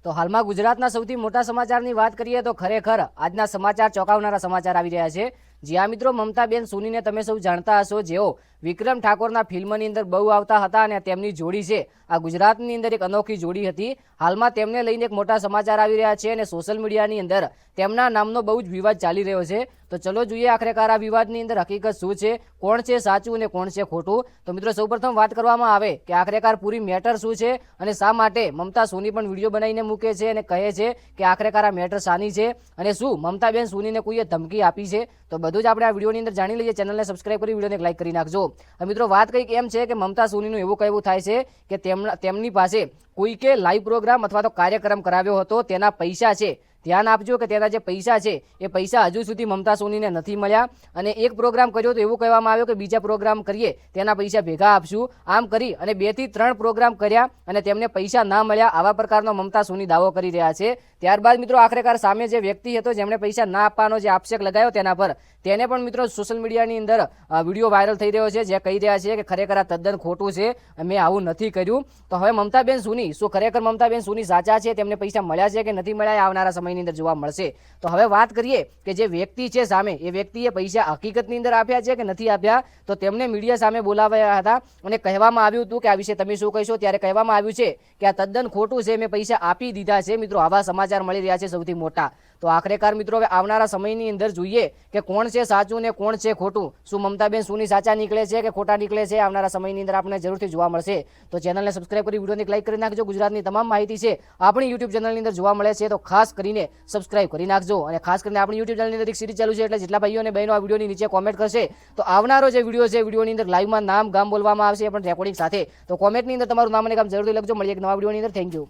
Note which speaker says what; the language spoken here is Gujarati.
Speaker 1: તો હાલમાં ગુજરાતના સૌથી મોટા સમાચારની વાત કરીએ તો ખરેખર આજના સમાચાર ચોંકાવનારા સમાચાર આવી રહ્યા છે। જ્યાં મિત્રો મમતાબેન સોનીને તમે સૌ જાણતા હશો, જેઓ વિક્રમ ઠાકોરના ફિલ્મની અંદર બહુ આવતા હતા અને તેમની જોડી છે આ ગુજરાતની અંદર એક અનોખી જોડી હતી। હાલમાં તેમને લઈને એક મોટા સમાચાર આવી રહ્યા છે અને સોશિયલ મીડિયાની અંદર તેમના નામનો બહુ જ વિવાદ ચાલી રહ્યો છે। તો ચલો જોઈએ આખરેકાર આ વિવાદની અંદર હકીકત શું છે, કોણ છે સાચું અને કોણ છે ખોટું। તો મિત્રો સૌપ્રથમ વાત કરવામાં આવે કે આખરેકાર પૂરી મેટર શું છે અને શા માટે મમતા સોની પણ વિડીયો બનાવીને મૂકે છે અને કહે છે કે આખરેકાર આ મેટર શાની છે અને શું મમતાબેન સોનીને કોઈએ ધમકી આપી છે। તો બધું જ આપણે આ વિડીયોની અંદર જાણી લઈએ। ચેનલને સબસ્ક્રાઇબ કરી વિડીયોને લાઈક કરી નાખજો। મિત્રો વાત કંઈક એમ છે કે મમતા સોનીનું એવું કહેવું થાય છે કે તેમની પાસે કોઈકે લાઈવ પ્રોગ્રામ અથવા તો કાર્યક્રમ કરાવ્યો હતો, તેના પૈસા છે, ધ્યાન આપજો કે તેના જે પૈસા છે એ પૈસા હજુ સુધી મમતા સોનીને નથી મળ્યા અને એક પ્રોગ્રામ કર્યો તો એવું કહેવામાં આવ્યું કે બીજા પ્રોગ્રામ કરીએ તેના પૈસા ભેગા આપશું। આમ કરી અને 2 થી 3 પ્રોગ્રામ કર્યા અને તેમને પૈસા ના મળ્યા, આવા પ્રકારનો મમતા સોની દાવો કરી રહ્યા છે। ત્યારબાદ મિત્રો આખરેકાર સામે જે વ્યક્તિ હતો જેમણે પૈસા ના આપવાનો જે આક્ષેપ લગાવ્યો તેના પર તેને પણ મિત્રો સોશિયલ મીડિયાની અંદર વિડીયો વાયરલ થઈ રહ્યો છે, જે કહી રહ્યા છે કે ખરેખર આ તદ્દન ખોટું છે, મેં આવું નથી કર્યું। તો હવે મમતાબેન સોની શું ખરેખર મમતાબેન સોની સાચા છે, તેમને પૈસા મળ્યા છે કે નથી મળ્યા, આવનારા સમયની અંદર જોવા મળશે। તો હવે વાત કરીએ કે જે વ્યક્તિ છે સામે, એ વ્યક્તિએ પૈસા હકીકતની અંદર આપ્યા છે કે નથી આપ્યા। તો તેમને મીડિયા સામે બોલાવ્યા હતા અને કહેવામાં આવ્યું હતું કે આ વિશે તમે શું કહેશો, ત્યારે કહેવામાં આવ્યું છે કે આ તદ્દન ખોટું છે, મેં પૈસા આપી દીધા છે। મિત્રો આવા સમાચાર મળી રહ્યા છે સૌથી મોટા। તો આખરેકાર મિત્રો હવે આવનારા સમયની અંદર જોઈએ કે કોણ છે સાચું ને કોણ છે ખોટું, શું મમતાબેન સોની સાચા નીકળે છે કે ખોટા નીકળે છે, આવનારા સમયની અંદર આપણે જરૂરથી જોવા મળશે। તો ચેનલને સબસ્ક્રાઇબ કરી વિડીયોને લાઈક કરી નાખજો। ગુજરાતની તમામ માહિતી છે આપણી યુટ્યુબ ચેનલની અંદર જોવા મળે છે, તો ખાસ કરીને સબસ્ક્રાઇબ કરી નાખજો। અને ખાસ કરીને આપણી યુટ્યુબ ચેનલની અંદર એક સિરીઝ ચાલુ છે, એટલે જેટલા ભાઈઓ અને બહેનો આ વિડીયોની નીચે કોમેન્ટ કરશે તો આવનારો જે વિડીયો છે વિડીયોની અંદર લાઈવમાં નામ ગામ બોલવામાં આવશે, પણ રેકોર્ડિંગ સાથે। તો કોમેન્ટની અંદર તમારું નામ અને ગામ જરૂરથી લખજો। મળીએ એક નવા વિડીયોની અંદર। Thank you.